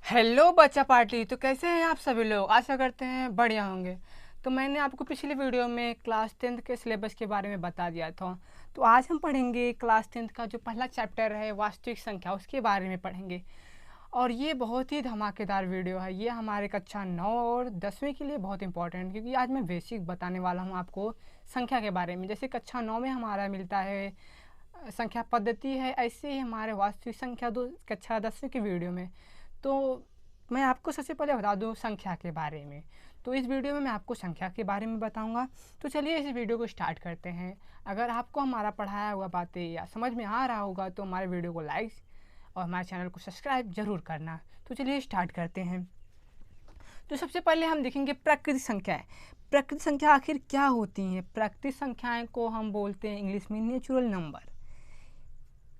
Hello बच्चा party. तो कैसे हैं आप सभी लोग? आशा करते हैं बढ़िया होंगे। तो मैंने आपको पिछली वीडियो में क्लास 10th के सिलेबस के बारे में बता दिया था। तो आज हम पढ़ेंगे क्लास 10th का जो पहला चैप्टर है वास्तविक संख्या, उसके बारे में पढ़ेंगे। और ये बहुत ही धमाकेदार वीडियो है। ये हमारे कक्षा 9 और 10वीं के लिए बहुत इंपॉर्टेंट, क्योंकि आज मैं बेसिक बताने वाला हूँ आपको संख्या के बारे में। जैसे कक्षा 9 में हमारा मिलता है संख्या पद्धति है, ऐसे ही हमारे वास्तविक संख्या दो कक्षा 10वीं की वीडियो में। तो मैं आपको सबसे पहले बता दूं संख्या के बारे में। तो इस वीडियो में मैं आपको संख्या के बारे में बताऊंगा। तो चलिए इस वीडियो को स्टार्ट करते हैं। अगर आपको हमारा पढ़ाया हुआ बातें या समझ में आ रहा होगा तो हमारे वीडियो को लाइक और हमारे चैनल को सब्सक्राइब ज़रूर करना। तो चलिए स्टार्ट करते हैं। तो सबसे पहले हम देखेंगे प्राकृतिक संख्याएँ। प्राकृतिक संख्या आखिर क्या होती हैं? प्राकृतिक संख्याएँ को हम बोलते हैं इंग्लिश में नेचुरल नंबर।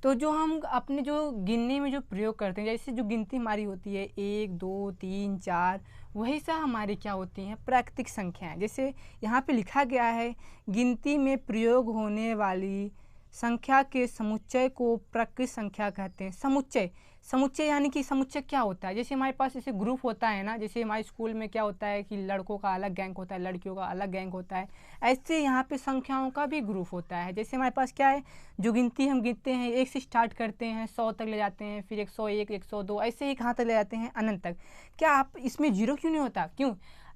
तो जो हम अपने जो गिनने में जो प्रयोग करते हैं, जैसे जो गिनती हमारी होती है 1 2 3 4, वही सा हमारी क्या होती हैं प्राकृतिक संख्याएं। जैसे यहाँ पे लिखा गया है, गिनती में प्रयोग होने वाली संख्या के समुच्चय को प्राकृतिक संख्या कहते हैं। समुच्चय, समुच्चय यानी कि समुच्चय क्या होता है? जैसे हमारे पास जैसे ग्रुप होता है ना, जैसे हमारे स्कूल में क्या होता है कि लड़कों का अलग गैंग होता है, लड़कियों का अलग गैंग होता है, ऐसे यहाँ पे संख्याओं का भी ग्रुप होता है। जैसे हमारे पास क्या है, जो गिनती हम गिनते हैं 1 से स्टार्ट करते हैं 100 तक ले जाते हैं, फिर 101 102 ऐसे ही कहाँ तक ले जाते हैं, अनंत तक। क्या आप इसमें जीरो क्यों नहीं होता? क्यों?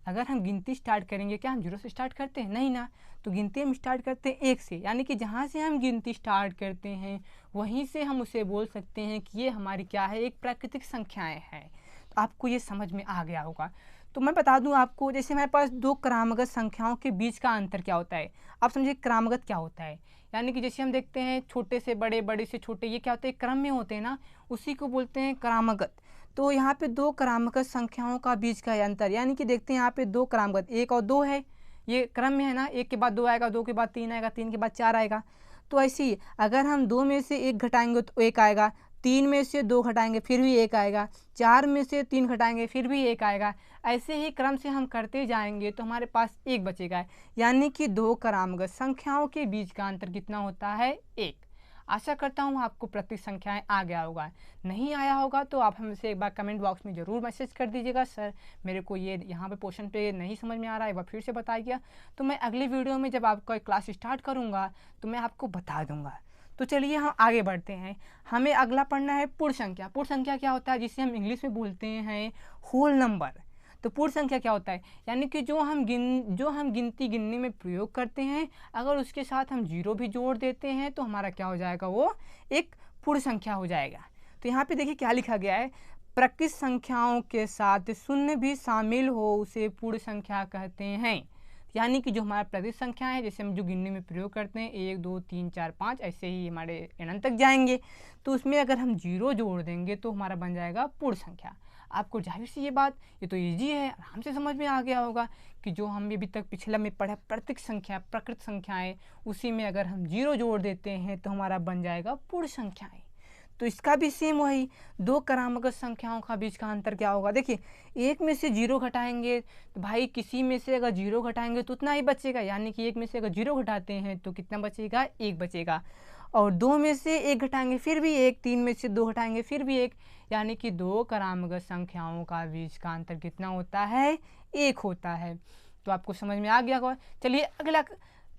अगर हम गिनती स्टार्ट करेंगे, क्या हम जीरो से स्टार्ट करते हैं? नहीं ना। तो गिनती हम स्टार्ट करते हैं 1 से, यानी कि जहाँ से हम गिनती स्टार्ट करते हैं वहीं से हम उसे बोल सकते हैं कि ये हमारी क्या है, एक प्राकृतिक संख्याएं हैं। तो आपको ये समझ में आ गया होगा। तो मैं बता दूं आपको, जैसे हमारे पास दो क्रमागत संख्याओं के बीच का अंतर क्या होता है। आप समझिए क्रमागत क्या होता है, यानी कि जैसे हम देखते हैं छोटे से बड़े, बड़े से छोटे, ये क्या होते हैं, क्रम में होते हैं ना, उसी को बोलते हैं क्रमागत। तो यहाँ पे दो क्रमागत संख्याओं का बीच का अंतर, यानी कि देखते हैं यहाँ पे दो क्रमागत 1 और 2 है, ये क्रम में है ना, 1 के बाद 2 आएगा, 2 के बाद 3 आएगा, 3 के बाद 4 आएगा। तो ऐसे ही अगर हम 2 में से 1 घटाएंगे तो 1 आएगा, 3 में से 2 घटाएंगे फिर भी 1 आएगा, 4 में से 3 घटाएंगे फिर भी 1 आएगा। ऐसे ही क्रम से हम करते जाएंगे तो हमारे पास 1 बचेगा, यानी कि दो क्रमागत संख्याओं के बीच का अंतर कितना होता है, 1। आशा करता हूँ आपको प्राकृतिक संख्याएं आ गया होगा। नहीं आया होगा तो आप हमसे एक बार कमेंट बॉक्स में ज़रूर मैसेज कर दीजिएगा, सर मेरे को ये यहाँ पे पोर्शन पे नहीं समझ में आ रहा है, एक बार फिर से बताइए। तो मैं अगली वीडियो में जब आपका क्लास स्टार्ट करूँगा तो मैं आपको बता दूँगा। तो चलिए हम आगे बढ़ते हैं। हमें अगला पढ़ना है पूर्ण संख्या। पूर्ण संख्या क्या होता है, जिसे हम इंग्लिश में बोलते हैं होल नंबर। तो पूर्ण संख्या क्या होता है, यानी कि जो हम गिनती गिनने में प्रयोग करते हैं, अगर उसके साथ हम जीरो भी जोड़ देते हैं तो हमारा क्या हो जाएगा, वो एक पूर्ण संख्या हो जाएगा। तो यहाँ पे देखिए क्या लिखा गया है, प्राकृतिक संख्याओं के साथ शून्य भी शामिल हो उसे पूर्ण संख्या कहते हैं। यानी कि जो हमारा प्राकृतिक संख्या है, जैसे हम जो गिनने में प्रयोग करते हैं 1 2 3 4 5, ऐसे ही हमारे अनंत तक जाएंगे, तो उसमें अगर हम जीरो जोड़ देंगे तो हमारा बन जाएगा पूर्ण संख्या। आपको जाहिर सी ये बात, ये तो ईजी है, आराम से समझ में आ गया होगा कि जो हम अभी तक पिछला में पढ़ा प्राकृतिक संख्या, प्राकृतिक संख्याएं, उसी में अगर हम जीरो जोड़ देते हैं तो हमारा बन जाएगा पूर्ण संख्याएं। तो इसका भी सेम वही, दो क्रमागत संख्याओं का बीच का अंतर क्या होगा। देखिए, एक में से जीरो घटाएंगे तो भाई किसी में से अगर जीरो घटाएंगे तो उतना ही बचेगा, यानी कि एक में से अगर जीरो घटाते हैं तो कितना बचेगा, 1 बचेगा। और 2 में से 1 घटाएंगे फिर भी 1, 3 में से 2 घटाएंगे फिर भी 1, यानी कि दो क्रमागत संख्याओं का बीच का अंतर कितना होता है, 1 होता है। तो आपको समझ में आ गया होगा। चलिए अगला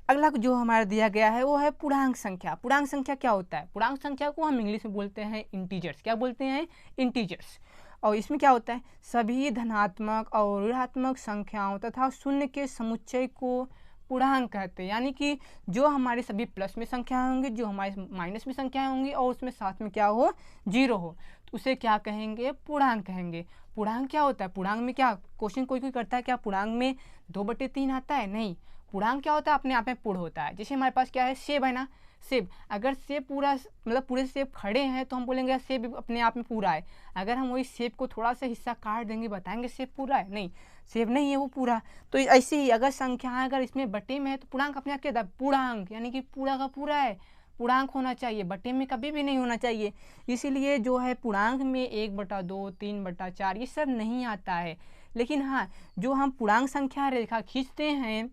अगला जो हमारा दिया गया है वो है पूर्णांक संख्या। पूर्णांक संख्या क्या होता है? पूर्णांक संख्या को हम इंग्लिश में बोलते हैं इंटीजर्स। क्या बोलते हैं? इंटीजर्स। और इसमें क्या होता है, सभी धनात्मक और ऋणात्मक संख्याओं तथा शून्य के समुच्चय को पूर्णांक कहते हैं। यानी कि जो हमारी सभी प्लस में संख्या होंगी, जो हमारे माइनस में संख्याएं होंगी और उसमें साथ में क्या हो, जीरो हो, तो उसे क्या कहेंगे, पूर्णांक कहेंगे। पूर्णांक क्या होता है? पूर्णांक में क्या क्वेश्चन कोई कोई करता है, क्या पूर्णांक में 2/3 आता है? नहीं, पूर्णांक क्या होता है, अपने आप में पूर्ण होता है। जैसे हमारे पास क्या है, सेब है ना, सेब, अगर सेब पूरा मतलब पूरे सेब खड़े हैं तो हम बोलेंगे सेब अपने आप में पूरा है। अगर हम वही सेब को थोड़ा सा हिस्सा काट देंगे, बताएंगे सेब पूरा है? नहीं, सेब नहीं है वो पूरा। तो ऐसे ही अगर संख्या अगर इसमें बटे में है तो पूर्णांक अपने आप क्या था, पूर्णांक, यानी कि पूरा का पूरा है, पूर्णांक होना चाहिए, बटे में कभी भी नहीं होना चाहिए। इसीलिए जो है पूर्णांक में 1/2 3/4 ये सब नहीं आता है। लेकिन हाँ, जो हम पूर्णांक संख्या रेखा खींचते हैं,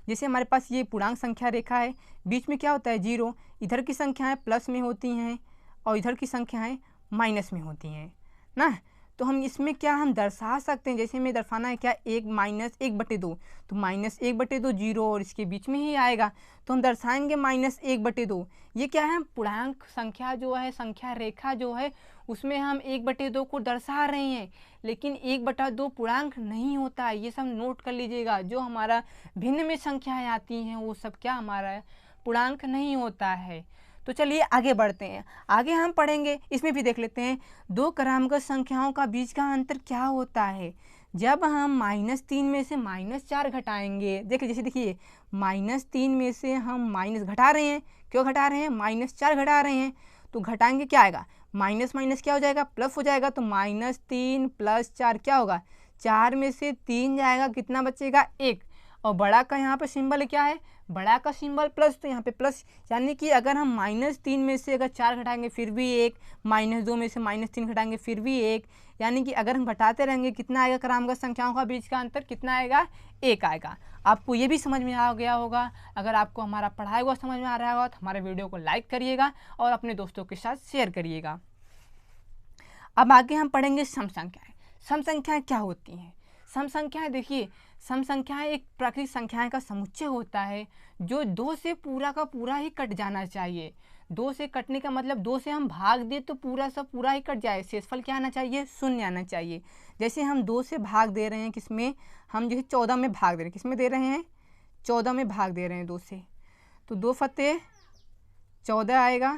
जैसे हमारे पास ये पूर्णांक संख्या रेखा है, बीच में क्या होता है, जीरो, इधर की संख्याएं प्लस में होती हैं और इधर की संख्याएं माइनस में होती हैं ना। तो हम इसमें क्या हम दर्शा सकते हैं, जैसे हमें दर्शाना है क्या, 1 माइनस 1/2, तो माइनस 1/2 जीरो और इसके बीच में ही आएगा, तो हम दर्शाएंगे माइनस 1/2। ये क्या है, पूर्णांक संख्या जो है, संख्या रेखा जो है उसमें हम 1/2 को दर्शा रहे हैं, लेकिन 1/2 पूर्णांक नहीं होता है, ये सब नोट कर लीजिएगा। जो हमारा भिन्न में संख्याएं आती हैं वो सब क्या हमारा पूर्णांक नहीं होता है। तो चलिए आगे बढ़ते हैं, आगे हम पढ़ेंगे, इसमें भी देख लेते हैं दो क्रमागत संख्याओं का बीच का अंतर क्या होता है। जब हम -3 में से -4 घटाएंगे, देखिए जैसे देखिए -3 में से हम माइनस घटा रहे हैं, क्यों घटा रहे हैं, -4 घटा रहे हैं, तो घटाएंगे क्या आएगा, माइनस माइनस क्या हो जाएगा, प्लस हो जाएगा, तो -3 + 4 क्या होगा, 4 में से 3 जाएगा, कितना बचेगा, 1। और बड़ा का यहाँ पे सिंबल क्या है, बड़ा का सिंबल प्लस, तो यहाँ पे प्लस, यानी कि अगर हम -3 में से अगर 4 घटाएंगे फिर भी 1, -2 में से -3 घटाएंगे फिर भी 1, यानी कि अगर हम घटाते रहेंगे कितना आएगा, क्रमागत संख्याओं का बीच का अंतर कितना आएगा, 1 आएगा। आपको ये भी समझ में आ गया होगा। अगर आपको हमारा पढ़ाया हुआ समझ में आ रहा होगा तो हमारे वीडियो को लाइक करिएगा और अपने दोस्तों के साथ शेयर करिएगा। अब आगे हम पढ़ेंगे सम संख्याएं। सम संख्याएं क्या होती हैं, सम संख्याएं देखिए, सम संख्याएं एक प्राकृतिक संख्याएं का समुच्चय होता है जो 2 से पूरा का पूरा ही कट जाना चाहिए। 2 से कटने का मतलब 2 से हम भाग दे तो पूरा सब पूरा ही कट जाए, शेषफल क्या आना चाहिए, 0 आना चाहिए। जैसे हम 2 से भाग दे रहे हैं, किसमें, हम जो है 14 में भाग दे रहे हैं, किसमें दे रहे हैं, 14 में भाग दे रहे हैं 2 से, तो 2 फते 14 आएगा।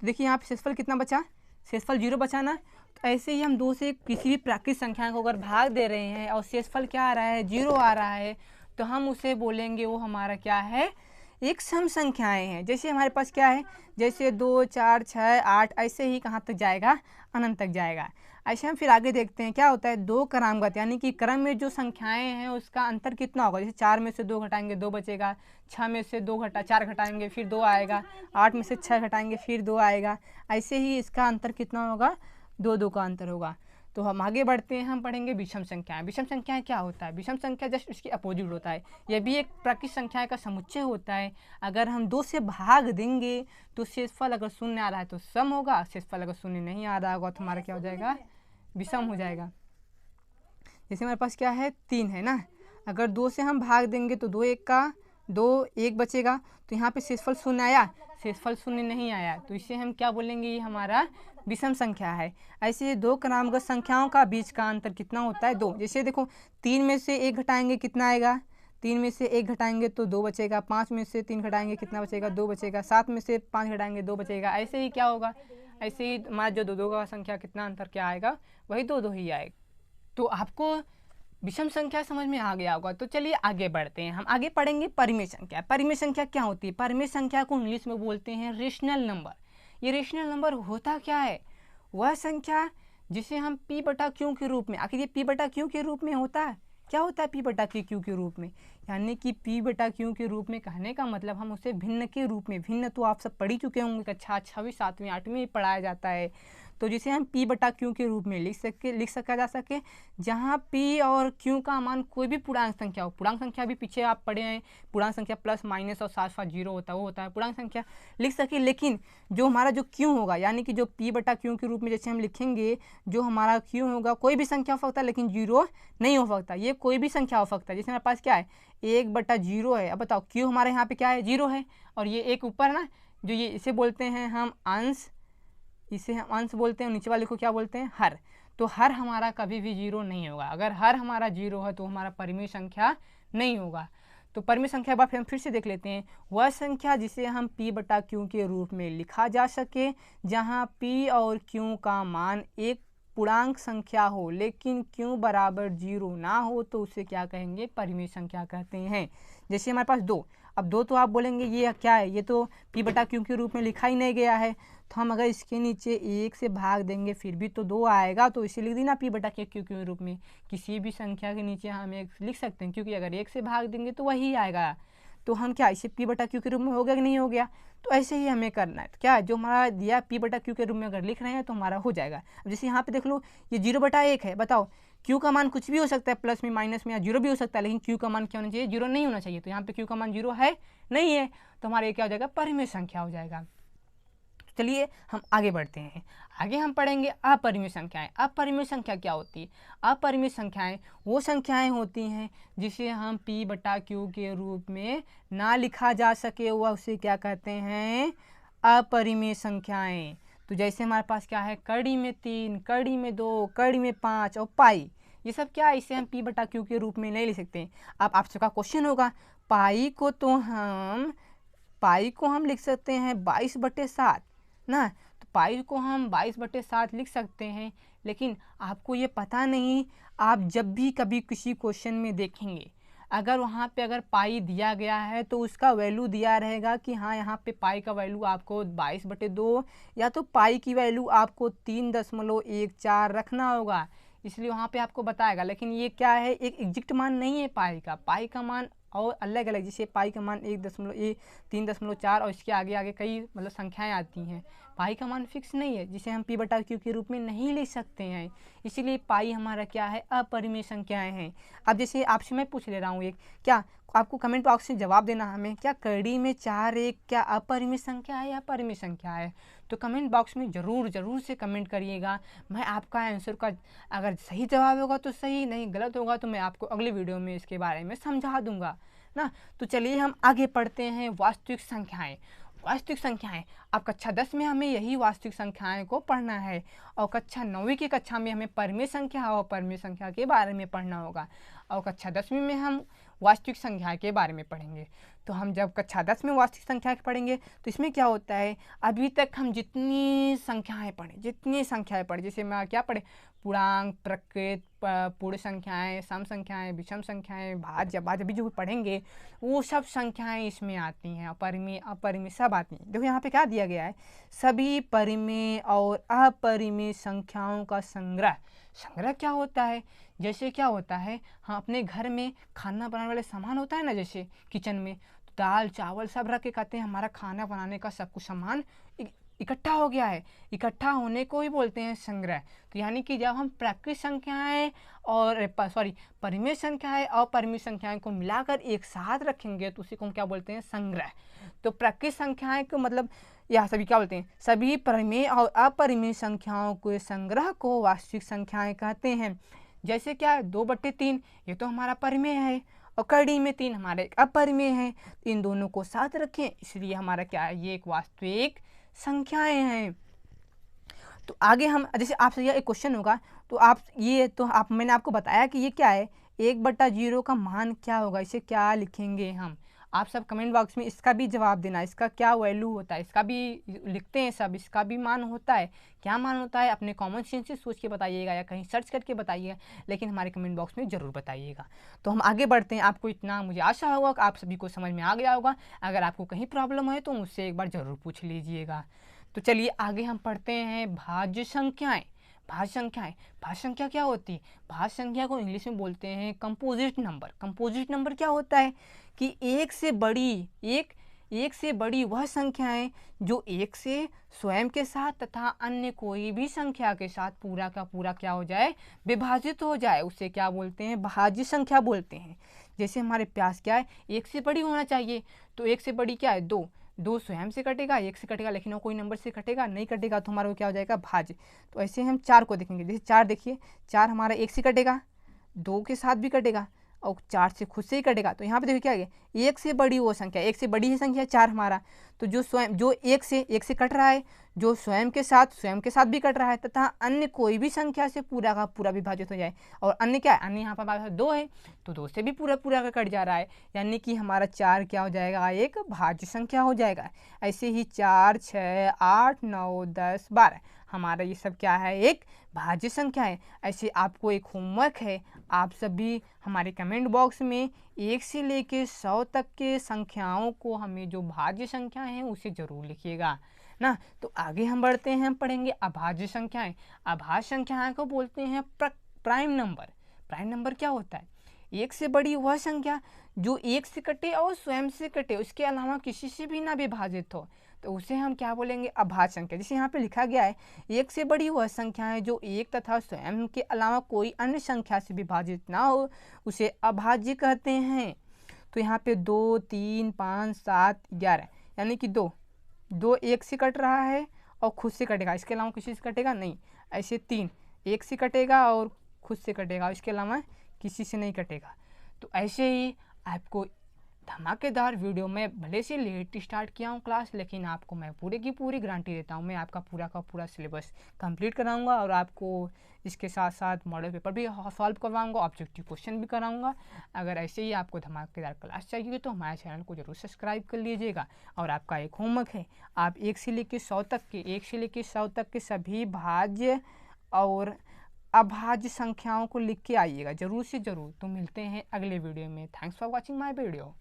तो देखिए यहाँ पे शेषफल कितना बचा, शेषफल 0 बचा ना। तो ऐसे ही हम 2 से किसी भी प्राकृतिक संख्या को अगर भाग दे रहे हैं और शेषफल क्या आ रहा है, 0 आ रहा है, तो हम उसे बोलेंगे वो हमारा क्या है, एक सम संख्याएं हैं। जैसे हमारे पास क्या है, जैसे 2, 4, 6, 8, ऐसे ही कहाँ तक जाएगा, अनंत तक जाएगा। ऐसे हम फिर आगे देखते हैं क्या होता है, 2 क्रमागत, यानी कि क्रम में जो संख्याएं हैं उसका अंतर कितना होगा। जैसे 4 में से 2 घटाएंगे 2 बचेगा, 6 में से 4 घटाएंगे फिर 2 आएगा, 8 में से 6 घटाएंगे फिर 2 आएगा। ऐसे ही इसका अंतर कितना होगा, 2 का अंतर होगा। तो हम आगे बढ़ते हैं, हम पढ़ेंगे विषम संख्याएं। विषम संख्याएं क्या होता है, विषम संख्या जस्ट इसकी अपोजिट होता है। यह भी एक प्राकृतिक संख्या का समुच्चय होता है। अगर हम 2 से भाग देंगे तो शेषफल अगर 0 आ रहा है तो सम होगा, शेषफल अगर 0 नहीं आ रहा होगा तो हमारा क्या हो जाएगा, विषम हो जाएगा। जैसे हमारे पास क्या है, 3 है ना, अगर 2 से हम भाग देंगे तो 2 1 का 2, 1 बचेगा, तो यहाँ पे शेषफल 0 आया, शेषफल 0 नहीं आया, तो इसे हम क्या बोलेंगे, ये हमारा विषम संख्या है। ऐसे 2 क्रमागत संख्याओं का बीच का अंतर कितना होता है, 2। जैसे देखो 3 में से 1 घटाएंगे कितना आएगा, 3 में से 1 घटाएंगे तो 2 बचेगा, 5 में से 3 घटाएंगे कितना बचेगा, 2 बचेगा, 7 में से 5 घटाएंगे 2 बचेगा। ऐसे ही क्या होगा, ऐसे ही हमारा जो 2 का संख्या कितना अंतर क्या आएगा, वही 2 ही आएगा। तो आपको विषम संख्या समझ में आ गया होगा। तो चलिए आगे बढ़ते हैं, हम आगे पढ़ेंगे परिमेय संख्या। परिमेय संख्या क्या होती है, परिमेय संख्या को इंग्लिश में बोलते हैं रेशनल नंबर। ये रेशनल नंबर होता क्या है, वह संख्या जिसे हम p/q के रूप में, आखिर ये p/q के रूप में होता है, क्या होता है p/q के रूप में, यानी कि p/q के रूप में कहने का मतलब हम उसे भिन्न के रूप में, भिन्न तो आप सब पढ़ ही चुके होंगे, कक्षा 6वीं 7वीं 8वीं में पढ़ाया जाता है, तो जिसे हम p/q के रूप में लिख सका जा सके, जहाँ p और q का मान कोई भी पूर्णांक संख्या हो। पूर्णांक संख्या भी पीछे आप पढ़े हैं, पूर्णांक संख्या प्लस माइनस और साथ साथ 0 होता है, वो होता है पूर्णांक संख्या, लिख सके। लेकिन जो हमारा जो q होगा, यानी कि जो p/q के रूप में जैसे हम लिखेंगे, जो हमारा q होगा कोई भी संख्या हो सकता है, लेकिन 0 नहीं हो सकता, ये कोई भी संख्या हो सकता है। जैसे हमारे पास क्या है, 1/0 है। अब बताओ q हमारे यहाँ पे क्या है, 0 है, और ये एक ऊपर ना, जो ये इसे बोलते हैं हम अंश, इसे हम अंश बोलते हैं, नीचे वाले को क्या बोलते हैं, हर। तो हर हमारा कभी भी 0 नहीं होगा। अगर हर हमारा 0 है तो हमारा परिमेय संख्या नहीं होगा। तो परिमेय संख्या बात हम फिर से देख लेते हैं, वह संख्या जिसे हम p/q के रूप में लिखा जा सके, जहां p और q का मान एक पूर्णांक संख्या हो लेकिन q बराबर 0 ना हो, तो उसे क्या कहेंगे, परिमेय संख्या कहते हैं। जैसे हमारे पास 2, अब 2 तो आप बोलेंगे ये क्या है, ये तो p/q के रूप में लिखा ही नहीं गया है, तो हम अगर इसके नीचे 1 से भाग देंगे फिर भी तो 2 आएगा, तो इसे लिख दी ना p/q के रूप में। किसी भी संख्या के नीचे हम 1 लिख सकते हैं, क्योंकि अगर 1 से भाग देंगे तो वही आएगा। तो हम क्या, इसे p/q के रूप में हो गया कि नहीं हो गया, तो ऐसे ही हमें करना है। तो क्या जो हमारा दिया p/q के रूप में अगर लिख रहे हैं तो हमारा हो जाएगा। अब जैसे यहाँ पे देख लो, ये 0/1 है, बताओ q का मान कुछ भी हो सकता है, प्लस में माइनस में या 0 भी हो सकता है, लेकिन q का मान क्या होना चाहिए, 0 नहीं होना चाहिए। तो यहाँ पे q का मान 0 है नहीं है, तो हमारा ये क्या हो जाएगा, परिमेय संख्या हो जाएगा। चलिए हम आगे बढ़ते हैं। आगे हम पढ़ेंगे अपरिमेय संख्याएं। अपरिमेय संख्या क्या होती है? अपरिमेय संख्याएं वो संख्याएं होती हैं जिसे हम p/q के रूप में ना लिखा जा सके, वह उसे क्या कहते हैं? अपरिमेय संख्याएं। तो जैसे हमारे पास क्या है, कड़ी में 3, कड़ी में 2, कड़ी में 5 और पाई, ये सब क्या है, इसे हम p/q के रूप में नहीं लिख सकते। अब आप सबका क्वेश्चन होगा, पाई को हम लिख सकते हैं 22/7 ना, तो पाई को हम 22/7 लिख सकते हैं। लेकिन आपको ये पता नहीं, आप जब भी कभी किसी क्वेश्चन में देखेंगे, अगर वहाँ पे अगर पाई दिया गया है तो उसका वैल्यू दिया रहेगा कि हाँ यहाँ पे पाई का वैल्यू आपको 22/2 या तो पाई की वैल्यू आपको 3.14 रखना होगा, इसलिए वहाँ पे आपको बताएगा। लेकिन ये क्या है, एक एग्जैक्ट मान नहीं है पाई का। पाई का मान और अलग अलग, जैसे पाई का मान 3.4 और इसके आगे आगे कई मतलब संख्याएं आती हैं। पाई का मान फिक्स नहीं है जिसे हम p/q के रूप में नहीं ले सकते हैं, इसीलिए पाई हमारा क्या है, अपरिमेय संख्याएं हैं। अब जैसे आपसे मैं पूछ ले रहा हूँ, एक क्या आपको कमेंट बॉक्स में जवाब देना हमें, क्या कड़ी में 4 एक क्या अपरिमेय संख्या है या परिमेय संख्या है? तो कमेंट बॉक्स में ज़रूर से कमेंट करिएगा। मैं आपका आंसर का अगर सही जवाब होगा तो सही, नहीं गलत होगा तो मैं आपको अगले वीडियो में इसके बारे में समझा दूंगा ना। तो चलिए हम आगे पढ़ते हैं, वास्तविक संख्याएं। वास्तविक संख्याएं, अब कक्षा 10 में हमें यही वास्तविक संख्याएं को पढ़ना है, और कक्षा 9वीं की कक्षा में हमें परिमेय संख्या और अपरिमेय संख्या के बारे में पढ़ना होगा, और कक्षा 10वीं में हम वास्तविक संख्या के बारे में पढ़ेंगे। तो हम जब कक्षा 10 में वास्तविक संख्या पढ़ेंगे तो इसमें क्या होता है, अभी तक हम जितनी संख्याएं पढ़े, जैसे मैं क्या पढ़े, पूर्णांक, प्रकृत, पूर्ण संख्याएं, सम संख्याएं, विषम संख्याएं, भाज्य, अभी जो पढ़ेंगे वो सब संख्याएं इसमें आती हैं, परिमेय अपरिमेय सब आती हैं। देखो यहाँ पे क्या दिया गया है, सभी परिमेय और अपरिमेय संख्याओं का संग्रह। संग्रह क्या होता है, जैसे क्या होता है, हम अपने घर में खाना बनाने वाले सामान होता है ना, जैसे किचन में तो दाल चावल सब रख के कहते हैं हमारा खाना बनाने का सब कुछ सामान इकट्ठा हो गया है, इकट्ठा होने को ही बोलते हैं संग्रह। तो यानी कि जब हम प्राकृतिक संख्याएं और परिमेय संख्याएं और परिमेय संख्याएं को मिलाकर एक साथ रखेंगे तो उसी को हम क्या बोलते हैं, संग्रह। तो प्राकृतिक संख्याएं को मतलब यह सभी क्या बोलते हैं, सभी परिमेय और अपरिमेय संख्याओं के संग्रह को वास्तविक संख्याएं कहते हैं। जैसे क्या है, 2/3 ये तो हमारा परिमेय है, और कड़ी में 3 हमारा एक अपरिमेय है। इन दोनों को साथ रखें इसलिए हमारा क्या है, ये एक वास्तविक संख्याएं हैं। तो आगे हम जैसे आपसे यह एक क्वेश्चन होगा, तो मैंने आपको बताया कि ये क्या है, 1/0 का मान क्या होगा, इसे क्या लिखेंगे हम। आप सब कमेंट बॉक्स में इसका भी जवाब देना, इसका क्या वैल्यू होता है, इसका भी लिखते हैं सब, इसका भी मान होता है, क्या मान होता है, अपने कॉमन सेंस से सोच के बताइएगा या कहीं सर्च करके बताइएगा, लेकिन हमारे कमेंट बॉक्स में ज़रूर बताइएगा। तो हम आगे बढ़ते हैं। आपको इतना मुझे आशा होगा कि आप सभी को समझ में आ गया होगा। अगर आपको कहीं प्रॉब्लम है तो मुझसे एक बार ज़रूर पूछ लीजिएगा। तो चलिए आगे हम पढ़ते हैं भाज्य संख्याएं। भाज्य संख्या क्या होती है, भाज्य संख्या को इंग्लिश में बोलते हैं कंपोजिट नंबर। कंपोजिट नंबर क्या होता है कि एक से बड़ी वह संख्याएं जो एक से स्वयं के साथ तथा अन्य कोई भी संख्या के साथ पूरा का पूरा क्या हो जाए, विभाजित हो जाए, उसे क्या बोलते हैं, भाज्य संख्या बोलते हैं। जैसे हमारे पास क्या है, एक से बड़ी होना चाहिए, तो एक से बड़ी क्या है, 2 स्वयं से कटेगा, एक से कटेगा, लेकिन वो कोई नंबर से कटेगा, नहीं कटेगा तो हमारा वो क्या हो जाएगा, भाज्य। तो ऐसे हम 4 को देखेंगे, जैसे 4 देखिए, 4 हमारा एक से कटेगा, 2 के साथ भी कटेगा और 4 से खुद से ही कटेगा। तो यहाँ पे देखिए क्या है, एक से बड़ी वो संख्या, एक से बड़ी ही संख्या 4 हमारा, तो जो एक से कट रहा है, जो स्वयं के साथ भी कट रहा है तथा अन्य कोई भी संख्या से पूरा का पूरा विभाजित हो जाए। और अन्य क्या है, अन्य यहाँ पर हमारे पास 2 है, तो 2 से भी पूरा का कट जा रहा है, यानी कि हमारा 4 क्या हो जाएगा, एक भाज्य संख्या हो जाएगा। ऐसे ही 4, 6, 8, 9, 10, 12 हमारा ये सब क्या है, एक भाज्य संख्या है। ऐसे आपको एक होमवर्क है, आप सभी हमारे कमेंट बॉक्स में 1 से लेकर 100 तक के संख्याओं को हमें जो भाज्य संख्या है उसे ज़रूर लिखिएगा ना। तो आगे हम बढ़ते हैं, हम पढ़ेंगे अभाज्य संख्याएं। अभाज्य संख्याएं को बोलते हैं प्राइम नंबर। प्राइम नंबर क्या होता है, एक से बड़ी वह संख्या जो एक से कटे और स्वयं से कटे, उसके अलावा किसी से भी ना विभाजित हो, तो उसे हम क्या बोलेंगे, अभाज्य संख्या। जैसे यहाँ पे लिखा गया है, एक से बड़ी वह संख्या है जो एक तथा स्वयं के अलावा कोई अन्य संख्या से विभाजित ना हो, उसे अभाज्य कहते हैं। तो यहाँ पे 2, 3, 5, 7, 11 यानी कि 2 एक से कट रहा है और खुद से कटेगा, इसके अलावा किसी से कटेगा नहीं। ऐसे 3, एक से कटेगा और खुद से कटेगा, इसके अलावा किसी से नहीं कटेगा। तो ऐसे ही आपको धमाकेदार वीडियो में भले से लेट स्टार्ट किया हूँ क्लास, लेकिन आपको मैं पूरी की पूरी गारंटी देता हूँ, मैं आपका पूरा का पूरा सिलेबस कंप्लीट कराऊंगा और आपको इसके साथ साथ मॉडल पेपर भी सॉल्व करवाऊंगा, ऑब्जेक्टिव क्वेश्चन भी कराऊंगा। अगर ऐसे ही आपको धमाकेदार क्लास चाहिए तो हमारे चैनल को जरूर सब्सक्राइब कर लीजिएगा। और आपका एक होमवर्क है, आप 1 से लेकर 100 तक के सभी भाज्य और अभाज्य संख्याओं को लिख के आइएगा ज़रूर से ज़रूर। तो मिलते हैं अगले वीडियो में। Thanks for watching my video.